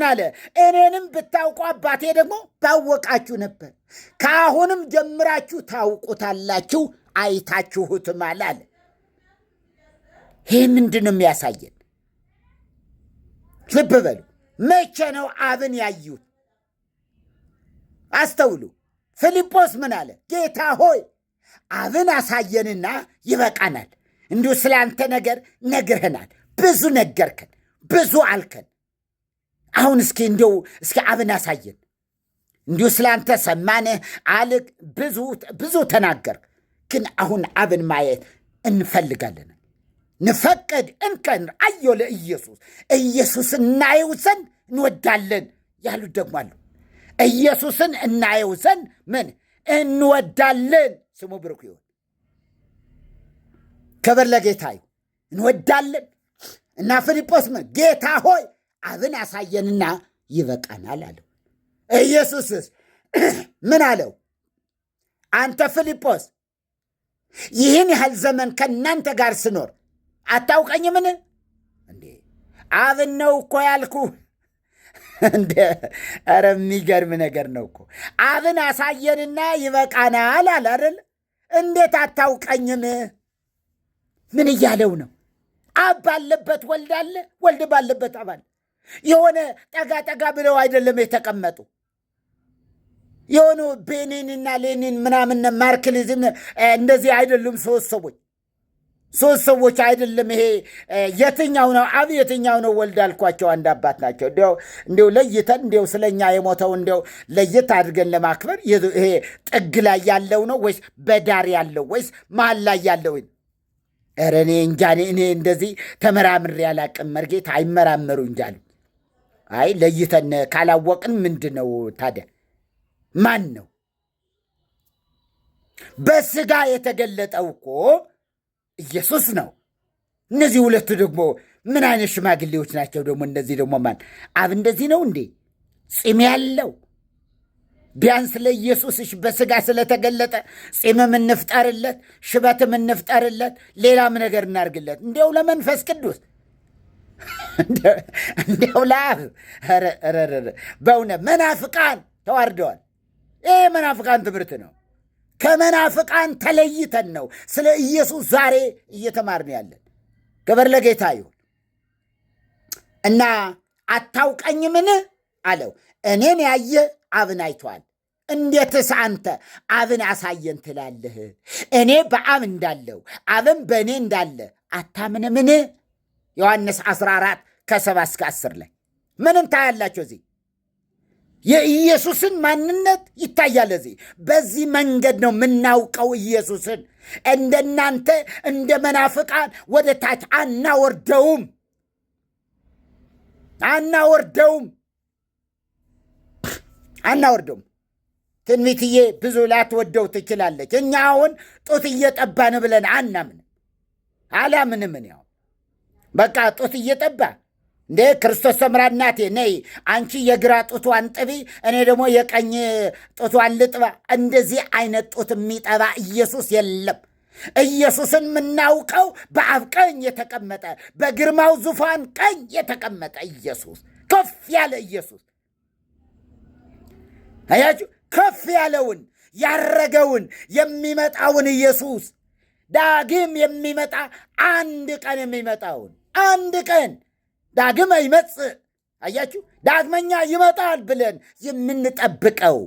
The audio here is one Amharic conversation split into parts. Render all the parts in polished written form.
አለ እኔንም ብታውቁ አባቴ ደግሞ ባወቃችሁ ነበር። ከአሁንም ጀምራችሁ ታውቁታላችሁ፣ አይታችሁትማል አለ። ይህ ምንድን ነው የሚያሳየን? ልብ በሉ። መቼ ነው አብን ያዩት? አስተውሉ። ፊልጶስ ምን አለ? ጌታ ሆይ አብን አሳየንና ይበቃናል። እንዲሁ ስለ አንተ ነገር ነግረናል፣ ብዙ ነገርከን፣ ብዙ አልከን። አሁን እስኪ አብን አሳየን። እንዲሁ ስለ አንተ ሰማን አልክ፣ ብዙ ተናገርክ። ግን አሁን አብን ማየት እንፈልጋለን። ንፈቅድ እንከን አዮ ኢየሱስ እናየው ዘንድ እንወዳለን ያሉት ደግሞ አሉ። ኢየሱስን እናየው ዘንድ ምን እንወዳለን? ስሙ ብሩክ ይሁን። ክብር ለጌታ ይሁን። እንወዳለን እና ፊልጶስ ምን ጌታ ሆይ አብን አሳየንና ይበቃናል አለው። ኢየሱስስ ምን አለው? አንተ ፊልጶስ ይህን ያህል ዘመን ከእናንተ ጋር ስኖር አታውቀኝምን? እንዴ አብን ነው እኮ ያልኩ። እንደ ኧረ የሚገርም ነገር ነው እኮ። አብን አሳየንና ይበቃናል አለ አይደል? እንዴት አታውቀኝም? ምን እያለው ነው? አብ ባለበት ወልድ አለ፣ ወልድ ባለበት አብ አለ። የሆነ ጠጋ ብለው አይደለም የተቀመጡ። የሆኑ ቤኒንና ሌኒን ምናምን ማርክሊዝም እንደዚህ አይደሉም። ሶስት ሰዎች አይደለም። ይሄ የትኛው ነው አብ የትኛው ነው ወልድ አልኳቸው። አንድ አባት ናቸው። እንዲው ለይተን ስለኛ የሞተው ለየት አድርገን ለማክበር ይሄ ጥግ ላይ ያለው ነው ወይስ በዳር ያለው ወይስ መሀል ላይ ያለው? ኧረ እኔ እንጃ። እኔ እንደዚህ ተመራምሬ አላቅም። መርጌታ አይመራመሩ እንጃሉ። አይ ለይተን ካላወቅን ምንድን ነው ታዲያ? ማን ነው በስጋ የተገለጠው? እኮ ኢየሱስ ነው። እነዚህ ሁለቱ ደግሞ ምን አይነት ሽማግሌዎች ናቸው ደግሞ? እነዚህ ደግሞ ማን? አብ እንደዚህ ነው እንዴ? ፂም ያለው ቢያንስ ለኢየሱስሽ በስጋ ስለተገለጠ ፂምም እንፍጠርለት፣ ሽበትም እንፍጠርለት፣ ሌላም ነገር እናርግለት። እንዲያው ለመንፈስ ቅዱስ እንዲያው ለአብ በእውነት መናፍቃን ተዋርደዋል። ይህ መናፍቃን ትምህርት ነው። ከመናፍቃን ተለይተን ነው ስለ ኢየሱስ ዛሬ እየተማርን ያለን። ክብር ለጌታ ይሁን። እና አታውቀኝምን አለው። እኔን ያየ አብን አይቷል። እንዴትስ አንተ አብን አሳየን ትላለህ? እኔ በአብ እንዳለው አብን በእኔ እንዳለ አታምንምን? ዮሐንስ 14 ከ7-10 ላይ ምን ታያላችሁ? እዚህ የኢየሱስን ማንነት ይታያል። በዚህ መንገድ ነው የምናውቀው ኢየሱስን። እንደናንተ እንደ መናፍቃን ወደ ታች አናወርደውም። ትንቢትዬ ብዙ ላትወደው ትችላለች። እኛ አሁን ጡት እየጠባን ብለን አላምንም። ያው በቃ ጡት እየጠባ እንዴ ክርስቶስ ሰምራ እናቴ ነይ አንቺ የግራ ጡቷን ጥቢ፣ እኔ ደግሞ የቀኝ ጡቷን ልጥባ። እንደዚህ አይነት ጡት የሚጠባ ኢየሱስ የለም። ኢየሱስን የምናውቀው በአብ ቀኝ የተቀመጠ በግርማው ዙፋን ቀኝ የተቀመጠ ኢየሱስ፣ ከፍ ያለ ኢየሱስ። አያችሁ፣ ከፍ ያለውን ያረገውን የሚመጣውን ኢየሱስ፣ ዳግም የሚመጣ አንድ ቀን የሚመጣውን አንድ ቀን ዳግም ይመጽእ። አያችሁ፣ ዳግመኛ ይመጣል ብለን የምንጠብቀው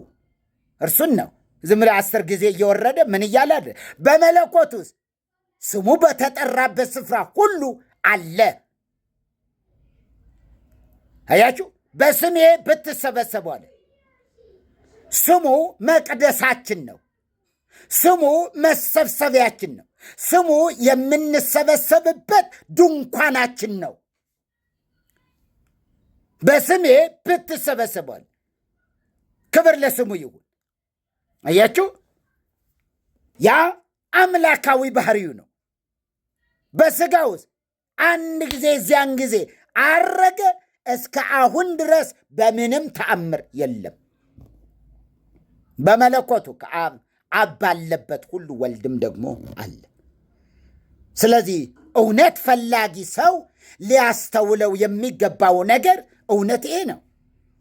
እርሱን ነው። ዝም ብለህ 10 ጊዜ እየወረደ ምን እያለ በመለኮት ውስጥ ስሙ በተጠራበት ስፍራ ሁሉ አለ። አያችሁ፣ በስሜ ብትሰበሰቡ አለ። ስሙ መቅደሳችን ነው። ስሙ መሰብሰቢያችን ነው። ስሙ የምንሰበሰብበት ድንኳናችን ነው። በስሜ ብትሰበሰቧል። ክብር ለስሙ ይሁን። አያችሁ፣ ያ አምላካዊ ባህሪው ነው። በስጋ ውስጥ አንድ ጊዜ እዚያን ጊዜ አረገ። እስከ አሁን ድረስ በምንም ተአምር የለም። በመለኮቱ አብ ባለበት ሁሉ ወልድም ደግሞ አለ። ስለዚህ እውነት ፈላጊ ሰው ሊያስተውለው የሚገባው ነገር እውነት ይሄ ነው።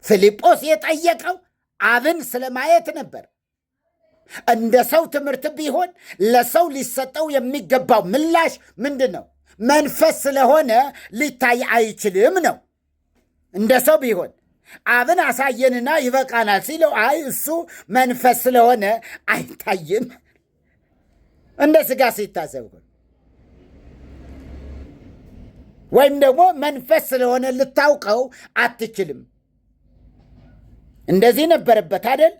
ፊልጶስ የጠየቀው አብን ስለማየት ነበር። እንደ ሰው ትምህርት ቢሆን ለሰው ሊሰጠው የሚገባው ምላሽ ምንድን ነው? መንፈስ ስለሆነ ሊታይ አይችልም ነው። እንደ ሰው ቢሆን አብን አሳየንና ይበቃናል ሲለው አይ እሱ መንፈስ ስለሆነ አይታይም። እንደ ሥጋ ሲታሰብ ወይም ደግሞ መንፈስ ስለሆነ ልታውቀው አትችልም። እንደዚህ ነበረበት አይደል?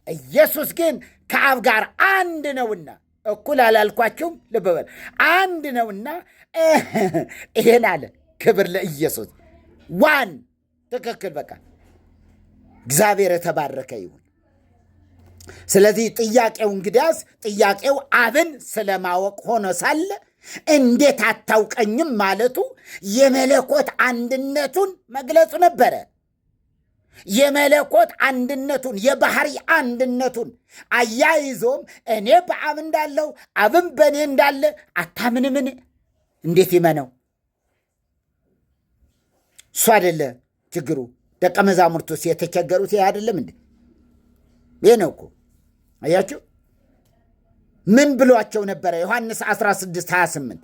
ኢየሱስ ግን ከአብ ጋር አንድ ነውና፣ እኩል አላልኳችሁም? ልብ በል፣ አንድ ነውና ይሄን አለ። ክብር ለኢየሱስ። ዋን ትክክል። በቃ እግዚአብሔር የተባረከ ይሁን። ስለዚህ ጥያቄው እንግዲያስ ጥያቄው አብን ስለማወቅ ሆኖ ሳለ እንዴት አታውቀኝም ማለቱ የመለኮት አንድነቱን መግለጹ ነበረ። የመለኮት አንድነቱን፣ የባህሪ አንድነቱን አያይዞም እኔ በአብ እንዳለው አብም በእኔ እንዳለ አታምንምን? እንዴት ይመነው? እሱ አይደለ ችግሩ። ደቀ መዛሙርቱስ የተቸገሩት ይህ አይደለም እንዴ? ይህ ነው እኮ። አያችሁ ምን ብሏቸው ነበረ? ዮሐንስ 16:28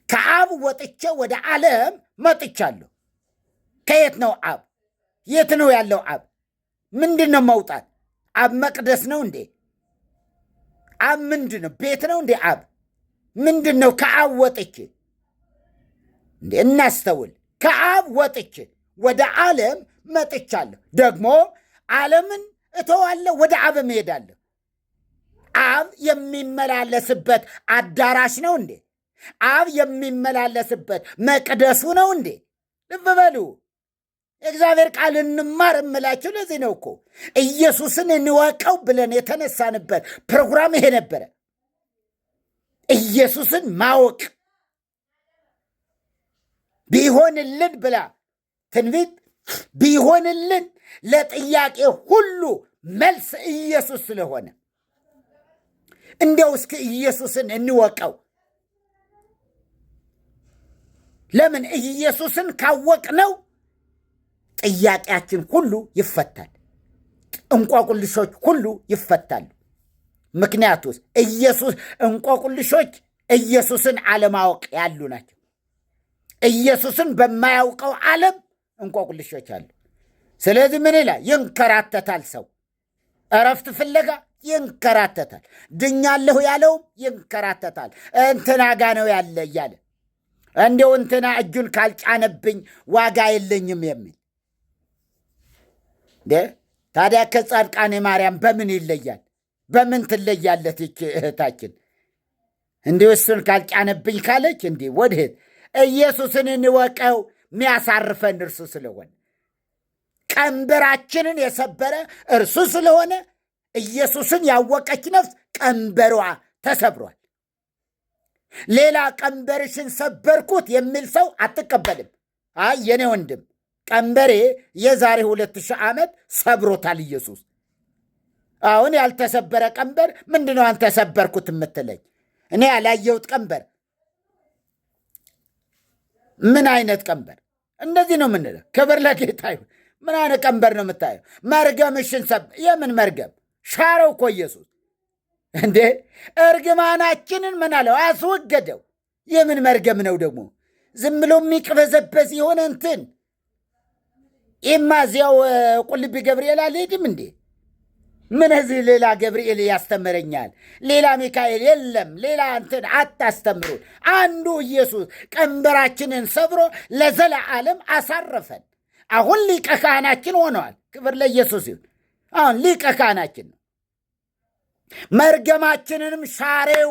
ከአብ ወጥቼ ወደ ዓለም መጥቻለሁ። ከየት ነው አብ? የት ነው ያለው አብ? ምንድን ነው መውጣት? አብ መቅደስ ነው እንዴ? አብ ምንድን ነው? ቤት ነው እንዴ? አብ ምንድን ነው? ከአብ ወጥቼ እንዴ? እናስተውል። ከአብ ወጥቼ ወደ ዓለም መጥቻለሁ። ደግሞ ዓለምን እተዋለሁ፣ ወደ አብ እሄዳለሁ። አብ የሚመላለስበት አዳራሽ ነው እንዴ? አብ የሚመላለስበት መቅደሱ ነው እንዴ? ልብ በሉ። የእግዚአብሔር ቃል እንማር እምላችሁ ለዚህ ነው እኮ ኢየሱስን እንወቀው ብለን የተነሳንበት ፕሮግራም ይሄ ነበረ። ኢየሱስን ማወቅ ቢሆንልን ብላ ትንቢት ቢሆንልን ለጥያቄ ሁሉ መልስ ኢየሱስ ስለሆነ እንዲያው እስኪ ኢየሱስን እንወቀው። ለምን? ኢየሱስን ካወቅነው ጥያቄያችን ሁሉ ይፈታል። እንቆቅልሾች ሁሉ ይፈታሉ። ምክንያቱስ እንቆቅልሾች ኢየሱስን አለማወቅ ያሉ ናቸው። ኢየሱስን በማያውቀው ዓለም እንቆቅልሾች አሉ። ስለዚህ ምን ይላል? ይንከራተታል። ሰው እረፍት ፍለጋ ይንከራተታል። ድኛለሁ ያለውም ይንከራተታል። እንትና ጋ ነው ያለ እያለ እንዲው እንትና እጁን ካልጫነብኝ ዋጋ የለኝም የሚል ታዲያ ከጻድቃኔ ማርያም በምን ይለያል? በምን ትለያለት ይች እህታችን? እንዲሁ እሱን ካልጫነብኝ ካለች እንዲህ ወድህት ኢየሱስን እንወቀው። የሚያሳርፈን እርሱ ስለሆነ ቀንበራችንን የሰበረ እርሱ ስለሆነ ኢየሱስን ያወቀች ነፍስ ቀንበሯ ተሰብሯል። ሌላ ቀንበርሽን ሰበርኩት የሚል ሰው አትቀበልም። አይ የኔ ወንድም ቀንበሬ የዛሬ 2000 ዓመት ሰብሮታል ኢየሱስ። አሁን ያልተሰበረ ቀንበር ምንድነው አንተ ሰበርኩት የምትለኝ? እኔ ያላየሁት ቀንበር ምን አይነት ቀንበር? እንደዚህ ነው የምንለው። ክብር ለጌታ ይሁን። ምን አይነት ቀንበር ነው የምታየው? መርገምሽን የምን መርገም? ሻረው እኮ ኢየሱስ እንዴ! እርግማናችንን ምን አለው? አስወገደው። የምን መርገም ነው ደግሞ? ዝም ብሎ የሚቅበዘበዝ የሆነ እንትን ኢማዚያው ቁልቢ ገብርኤል አልሄድም እንዴ? ምን እዚህ ሌላ ገብርኤል ያስተምረኛል? ሌላ ሚካኤል የለም። ሌላ እንትን አታስተምሩን። አንዱ ኢየሱስ ቀንበራችንን ሰብሮ ለዘለዓለም አሳረፈን። አሁን ሊቀ ካህናችን ሆነዋል። ክብር ለኢየሱስ ይሁን። አሁን ሊቀ ካህናችን ነው። መርገማችንንም ሻሬው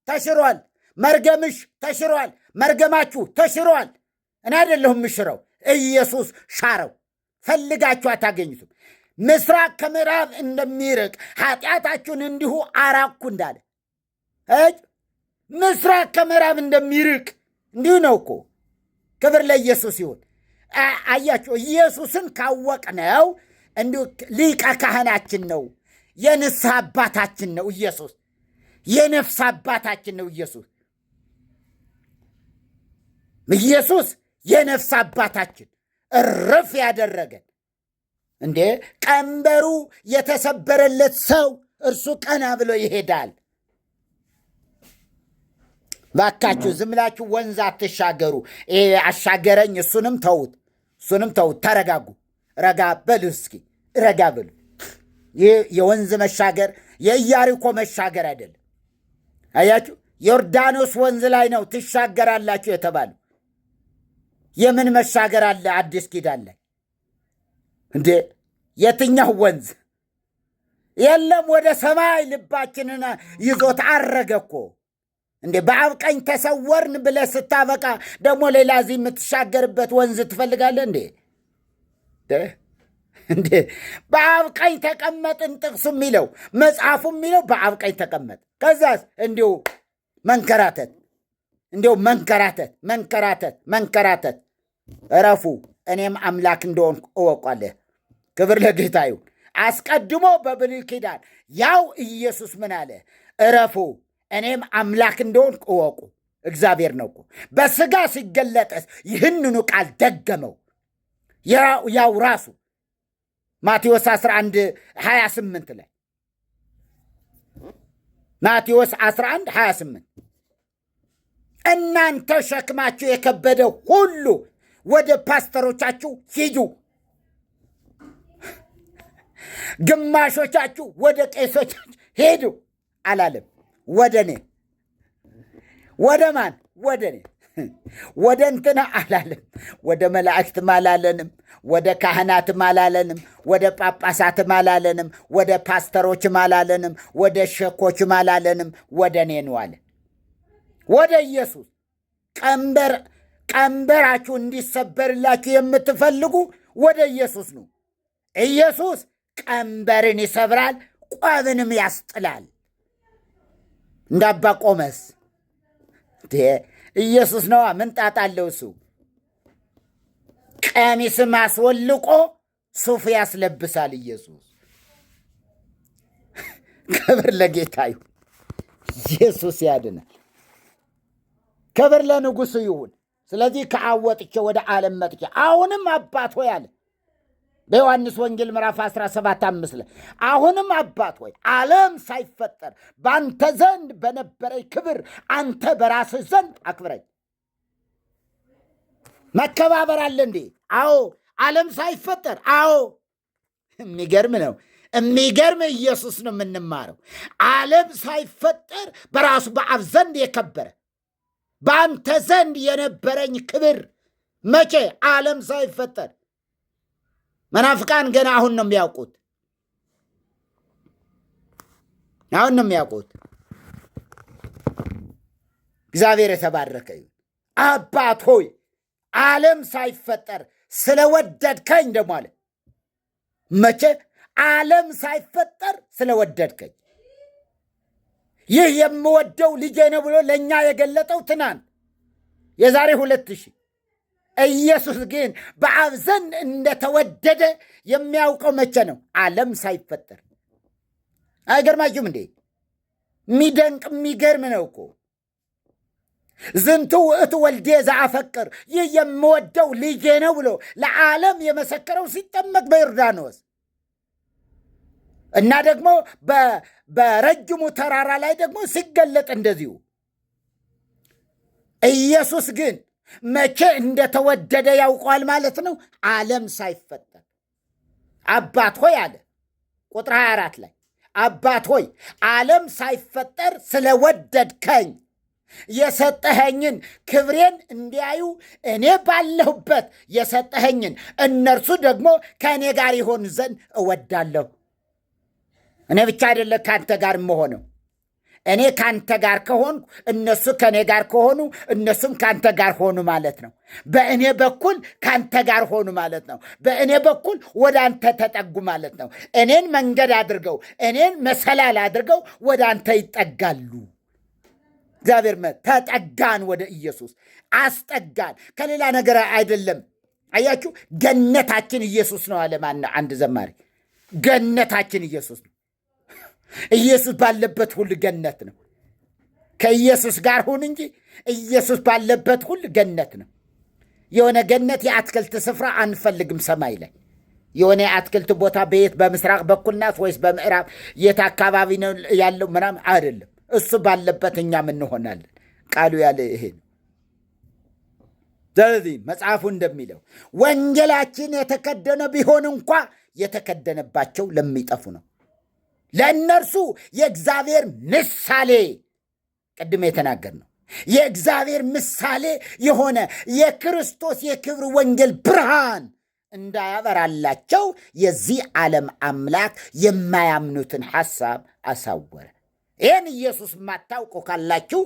ተሽሯል። መርገምሽ ተሽሯል። መርገማችሁ ተሽሯል። እኔ አይደለሁም ምሽረው፣ ኢየሱስ ሻረው። ፈልጋችሁ አታገኙትም። ምስራቅ ከምዕራብ እንደሚርቅ ኃጢአታችሁን እንዲሁ አራኩ እንዳለ ምስራቅ ከምዕራብ እንደሚርቅ እንዲሁ ነው እኮ። ክብር ለኢየሱስ ይሁን። አያችሁ፣ ኢየሱስን ካወቅነው እንዲሁ ሊቀ ካህናችን ነው። የንስሐ አባታችን ነው ኢየሱስ። የነፍስ አባታችን ነው ኢየሱስ። ኢየሱስ የነፍስ አባታችን እረፍ ያደረገን እንዴ ቀንበሩ የተሰበረለት ሰው እርሱ ቀና ብሎ ይሄዳል። ባካችሁ ዝም ብላችሁ ወንዝ አትሻገሩ። አሻገረኝ እሱንም ተውት፣ ተረጋጉ። ረጋ በሉ እስኪ ረጋ በሉ። ይህ የወንዝ መሻገር የኢያሪኮ መሻገር አይደለም። አያችሁ፣ ዮርዳኖስ ወንዝ ላይ ነው ትሻገራላችሁ የተባሉ። የምን መሻገር አለ አዲስ ኪዳን ላይ እንዴ? የትኛው ወንዝ? የለም ወደ ሰማይ ልባችንን ይዞት አረገ እኮ እንዴ። በአብ ቀኝ ተሰወርን ብለህ ስታበቃ ደግሞ ሌላ እዚህ የምትሻገርበት ወንዝ ትፈልጋለህ እንዴ? እንዴ በአብ ቀኝ ተቀመጥን። ጥቅሱ የሚለው መጽሐፉ የሚለው በአብ ቀኝ ተቀመጥ። ከዛስ እንዲሁ መንከራተት፣ መንከራተት። እረፉ፣ እኔም አምላክ እንደሆንኩ እወቋለህ። ክብር ለጌታ ይሁን። አስቀድሞ በብሉይ ኪዳን ያው ኢየሱስ ምን አለ? እረፉ፣ እኔም አምላክ እንደሆንኩ እወቁ። እግዚአብሔር ነው እኮ በሥጋ ሲገለጠስ ይህንኑ ቃል ደገመው። ያው ራሱ ማቴዎስ 11:28 ላይ ማቴዎስ 11:28 እናንተ ሸክማችሁ የከበደ ሁሉ ወደ ፓስተሮቻችሁ ሂዱ፣ ግማሾቻችሁ ወደ ቄሶቻችሁ ሂዱ አላለም። ወደ እኔ። ወደ ማን? ወደ እኔ። ወደ እንትና አላለም። ወደ መላእክትም አላለንም፣ ወደ ካህናትም አላለንም፣ ወደ ጳጳሳትም አላለንም፣ ወደ ፓስተሮችም አላለንም፣ ወደ ሸኮችም አላለንም። ወደ እኔ ነው አለ። ወደ ኢየሱስ። ቀንበራችሁ እንዲሰበርላችሁ የምትፈልጉ ወደ ኢየሱስ ነው። ኢየሱስ ቀንበርን ይሰብራል፣ ቋብንም ያስጥላል። እንዳባ ቆመስ ኢየሱስ ነዋ። ምን ጣጣ አለው እሱ? ቀሚስም አስወልቆ ሱፍ ያስለብሳል ኢየሱስ። ክብር ለጌታ ይሁን። ኢየሱስ ያድናል። ክብር ለንጉሥ ይሁን። ስለዚህ ከአብ ወጥቼ ወደ ዓለም መጥቼ አሁንም አባት ሆይ አለ በዮሐንስ ወንጌል ምዕራፍ 17:5 ላይ አሁንም አባት ሆይ ዓለም ሳይፈጠር በአንተ ዘንድ በነበረኝ ክብር አንተ በራስህ ዘንድ አክብረኝ። መከባበር አለ እንዴ? አዎ። ዓለም ሳይፈጠር አዎ። የሚገርም ነው። የሚገርም ኢየሱስ ነው የምንማረው። ዓለም ሳይፈጠር በራሱ በአብ ዘንድ የከበረ በአንተ ዘንድ የነበረኝ ክብር መቼ? ዓለም ሳይፈጠር። መናፍቃን ገና አሁን ነው የሚያውቁት። እግዚአብሔር የተባረከ ይሁን። አባት ሆይ ዓለም ሳይፈጠር ስለወደድከኝ ደግሞ አለ። መቼ? ዓለም ሳይፈጠር ስለወደድከኝ። ይህ የምወደው ልጄ ነው ብሎ ለእኛ የገለጠው ትናንት የዛሬ 2000 ኢየሱስ ግን በአብ ዘንድ እንደተወደደ የሚያውቀው መቼ ነው? ዓለም ሳይፈጠር። አይገርማችሁም እንዴ? የሚደንቅ የሚገርም ነው እኮ። ዝንቱ ውእቱ ወልዴ ዘአፈቅር፣ ይህ የምወደው ልጄ ነው ብሎ ለዓለም የመሰከረው ሲጠመቅ በዮርዳኖስ እና ደግሞ በረጅሙ ተራራ ላይ ደግሞ ሲገለጥ እንደዚሁ። ኢየሱስ ግን መቼ እንደተወደደ ያውቀዋል ማለት ነው። ዓለም ሳይፈጠር አባት ሆይ አለ። ቁጥር 24 ላይ አባት ሆይ ዓለም ሳይፈጠር ስለወደድከኝ የሰጠኸኝን ክብሬን እንዲያዩ እኔ ባለሁበት የሰጠኸኝን እነርሱ ደግሞ ከእኔ ጋር ይሆኑ ዘንድ እወዳለሁ። እኔ ብቻ አይደለ ከአንተ ጋር መሆነው። እኔ ከአንተ ጋር ከሆንኩ እነሱ ከእኔ ጋር ከሆኑ እነሱም ከአንተ ጋር ሆኑ ማለት ነው። በእኔ በኩል ከአንተ ጋር ሆኑ ማለት ነው። በእኔ በኩል ወደ አንተ ተጠጉ ማለት ነው። እኔን መንገድ አድርገው፣ እኔን መሰላል አድርገው ወደ አንተ ይጠጋሉ። እግዚአብሔር ተጠጋን፣ ወደ ኢየሱስ አስጠጋን። ከሌላ ነገር አይደለም። አያችሁ፣ ገነታችን ኢየሱስ ነው አለ አንድ ዘማሪ። ገነታችን ኢየሱስ ነው። ኢየሱስ ባለበት ሁሉ ገነት ነው። ከኢየሱስ ጋር ሁን እንጂ ኢየሱስ ባለበት ሁሉ ገነት ነው። የሆነ ገነት የአትክልት ስፍራ አንፈልግም ሰማይ ላይ። የሆነ አትክልት ቦታ በየት በምስራቅ በኩል ናት ወይስ በምዕራብ የት አካባቢ ነው ያለው ምናምን አይደለም። እሱ ባለበት እኛም እንሆናለን። ቃሉ ያለ ይሄ ነው። ስለዚህ መጽሐፉ እንደሚለው ወንጌላችን የተከደነ ቢሆን እንኳ የተከደነባቸው ለሚጠፉ ነው። ለእነርሱ የእግዚአብሔር ምሳሌ ቅድም የተናገር ነው። የእግዚአብሔር ምሳሌ የሆነ የክርስቶስ የክብር ወንጌል ብርሃን እንዳያበራላቸው የዚህ ዓለም አምላክ የማያምኑትን ሐሳብ አሳወረ። ይህን ኢየሱስ ማታውቁ ካላችሁ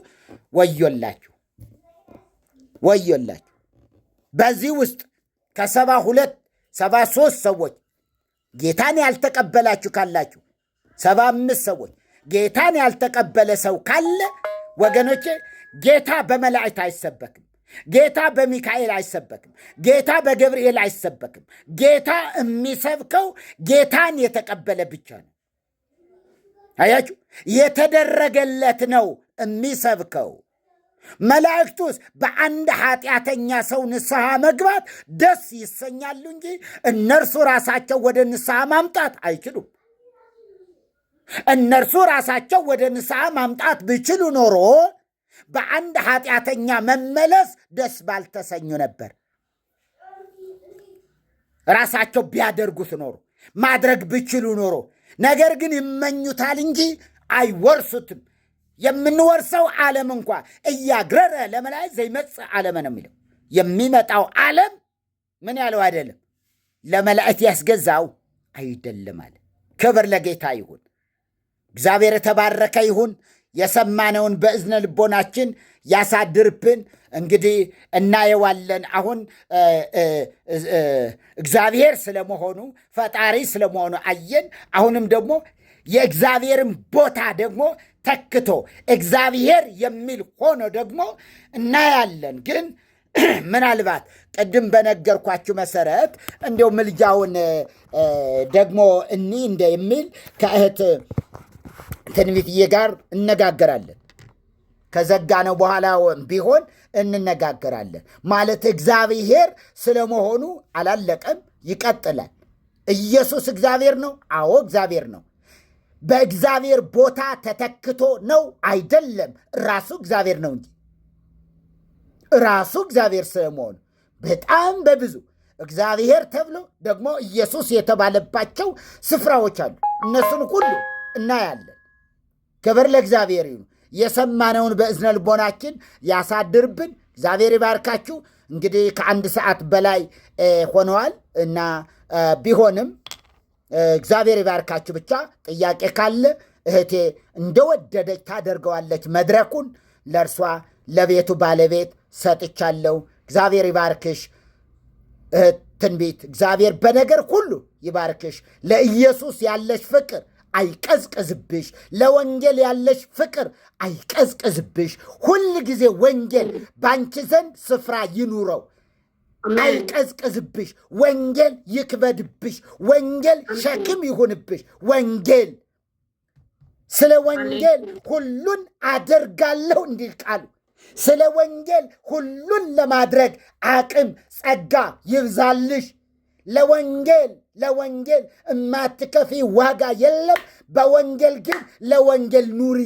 ወዮላችሁ፣ ወዮላችሁ። በዚህ ውስጥ ከ72 73 ሰዎች ጌታን ያልተቀበላችሁ ካላችሁ 75 ሰዎች ጌታን ያልተቀበለ ሰው ካለ ወገኖቼ ጌታ በመላእክት አይሰበክም። ጌታ በሚካኤል አይሰበክም። ጌታ በገብርኤል አይሰበክም። ጌታ የሚሰብከው ጌታን የተቀበለ ብቻ ነው። አያችሁ፣ የተደረገለት ነው የሚሰብከው። መላእክቱስ በአንድ ኃጢአተኛ ሰው ንስሐ መግባት ደስ ይሰኛሉ እንጂ እነርሱ ራሳቸው ወደ ንስሐ ማምጣት አይችሉም። እነርሱ ራሳቸው ወደ ንስሐ ማምጣት ቢችሉ ኖሮ በአንድ ኃጢአተኛ መመለስ ደስ ባልተሰኙ ነበር። ራሳቸው ቢያደርጉት ኖሮ ማድረግ ቢችሉ ኖሮ፣ ነገር ግን ይመኙታል እንጂ አይወርሱትም። የምንወርሰው ዓለም እንኳ እያግረረ ለመላእክት ዘይመጽእ ዓለም ነው የሚለው። የሚመጣው ዓለም ምን ያለው አይደለም፣ ለመላእክት ያስገዛው አይደለም አለ። ክብር ለጌታ ይሁን። እግዚአብሔር የተባረከ ይሁን። የሰማነውን በእዝነ ልቦናችን ያሳድርብን። እንግዲህ እናየዋለን። አሁን እግዚአብሔር ስለመሆኑ ፈጣሪ ስለመሆኑ አየን። አሁንም ደግሞ የእግዚአብሔርን ቦታ ደግሞ ተክቶ እግዚአብሔር የሚል ሆኖ ደግሞ እናያለን። ግን ምናልባት ቅድም በነገርኳችሁ መሰረት እንዲው ምልጃውን ደግሞ እኒ እንደ የሚል ከእህት ትንቢትዬ ጋር እነጋገራለን። ከዘጋነው በኋላ ቢሆን እንነጋገራለን። ማለት እግዚአብሔር ስለመሆኑ አላለቀም፣ ይቀጥላል። ኢየሱስ እግዚአብሔር ነው። አዎ እግዚአብሔር ነው። በእግዚአብሔር ቦታ ተተክቶ ነው አይደለም፣ ራሱ እግዚአብሔር ነው እንጂ ራሱ እግዚአብሔር ስለመሆኑ በጣም በብዙ እግዚአብሔር ተብሎ ደግሞ ኢየሱስ የተባለባቸው ስፍራዎች አሉ። እነሱን ሁሉ እናያለን። ክብር ለእግዚአብሔር ይሁን። የሰማነውን በእዝነ ልቦናችን ያሳድርብን። እግዚአብሔር ይባርካችሁ። እንግዲህ ከ1 ሰዓት በላይ ሆነዋል እና ቢሆንም እግዚአብሔር ይባርካችሁ። ብቻ ጥያቄ ካለ እህቴ እንደወደደች ታደርገዋለች። መድረኩን ለእርሷ ለቤቱ ባለቤት ሰጥቻለሁ። እግዚአብሔር ይባርክሽ እህት ትንቢት። እግዚአብሔር በነገር ሁሉ ይባርክሽ። ለኢየሱስ ያለሽ ፍቅር አይቀዝቅዝብሽ። ለወንጌል ያለሽ ፍቅር አይቀዝቅዝብሽ። ሁል ጊዜ ወንጌል ባንቺ ዘንድ ስፍራ ይኑረው። አይቀዝቅዝብሽ። ወንጌል ይክበድብሽ። ወንጌል ሸክም ይሁንብሽ። ወንጌል ስለ ወንጌል ሁሉን አደርጋለሁ እንዲል ቃሉ ስለ ወንጌል ሁሉን ለማድረግ አቅም ጸጋ ይብዛልሽ። ለወንጌል እማትከፊ ዋጋ የለም። በወንጌል ግን ለወንጌል ኑሪ።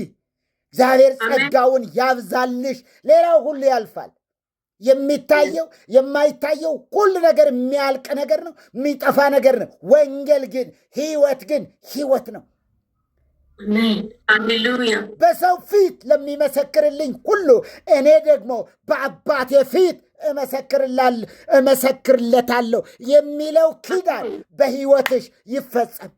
እግዚአብሔር ጸጋውን ያብዛልሽ። ሌላው ሁሉ ያልፋል። የሚታየው የማይታየው ሁሉ ነገር የሚያልቅ ነገር ነው፣ የሚጠፋ ነገር ነው። ወንጌል ግን ሕይወት ነው። ሃሌሉያ። በሰው ፊት ለሚመሰክርልኝ ሁሉ እኔ ደግሞ በአባቴ ፊት እመሰክርለታለሁ የሚለው ኪዳን በሕይወትሽ ይፈጸም።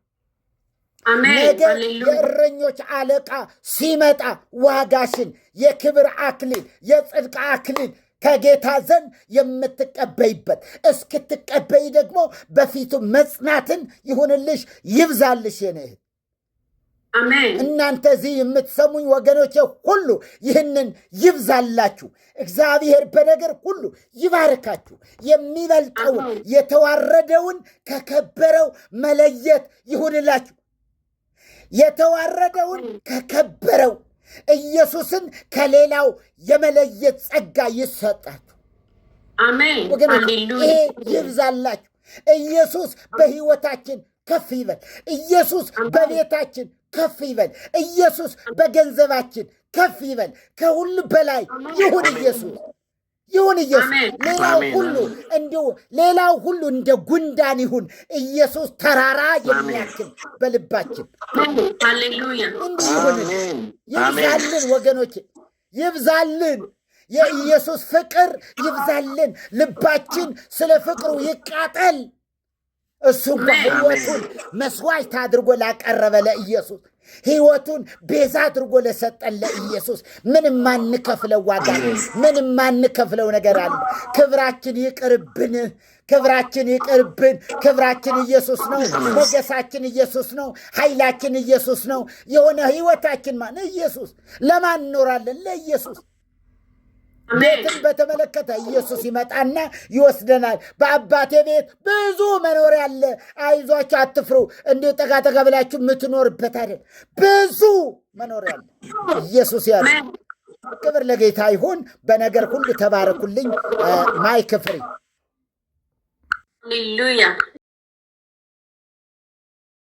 ነገ የእረኞች አለቃ ሲመጣ ዋጋሽን፣ የክብር አክሊል፣ የጽድቅ አክሊል ከጌታ ዘንድ የምትቀበይበት እስክትቀበይ ደግሞ በፊቱ መጽናትን ይሁንልሽ፣ ይብዛልሽ የኔ እህት። አሜን። እናንተ እዚህ የምትሰሙኝ ወገኖቼ ሁሉ ይህንን ይብዛላችሁ። እግዚአብሔር በነገር ሁሉ ይባርካችሁ። የሚበልጠውን የተዋረደውን ከከበረው መለየት ይሁንላችሁ። የተዋረደውን ከከበረው ኢየሱስን ከሌላው የመለየት ጸጋ ይሰጣችሁ። አሜን። ወገኖቼ ይሄ ይብዛላችሁ። ኢየሱስ በሕይወታችን ከፍ ይበል። ኢየሱስ በቤታችን ከፍ ይበል። ኢየሱስ በገንዘባችን ከፍ ይበል። ከሁሉ በላይ ይሁን ኢየሱስ ይሁን ኢየሱስ። ሌላው ሁሉ እንደ ጉንዳን ይሁን። ኢየሱስ ተራራ የሚያክል በልባችን እንዲህ ይሁን። ይብዛልን ወገኖች፣ ይብዛልን። የኢየሱስ ፍቅር ይብዛልን። ልባችን ስለ ፍቅሩ ይቃጠል። እሱ እንኳ ሕይወቱን መስዋዕት አድርጎ ላቀረበ ለኢየሱስ፣ ሕይወቱን ቤዛ አድርጎ ለሰጠን ለኢየሱስ ምንም ማንከፍለው ዋጋ፣ ምንም ማንከፍለው ነገር አለ። ክብራችን ይቅርብን፣ ክብራችን ይቅርብን። ክብራችን ኢየሱስ ነው። ሞገሳችን ኢየሱስ ነው። ኃይላችን ኢየሱስ ነው። የሆነ ሕይወታችን ኢየሱስ። ለማን እኖራለን? ለኢየሱስ። ቤትን በተመለከተ ኢየሱስ ይመጣና ይወስደናል። በአባቴ ቤት ብዙ መኖሪያ አለ፣ አይዟችሁ አትፍሩ። እንዲሁ ጠጋ ጠጋ ብላችሁ የምትኖርበት አይደል፣ ብዙ መኖሪያ አለ። ኢየሱስ ያለ ክብር ለጌታ ይሁን። በነገር ሁሉ ተባረኩልኝ። ማይክ ፍሪ። ሃሌሉያ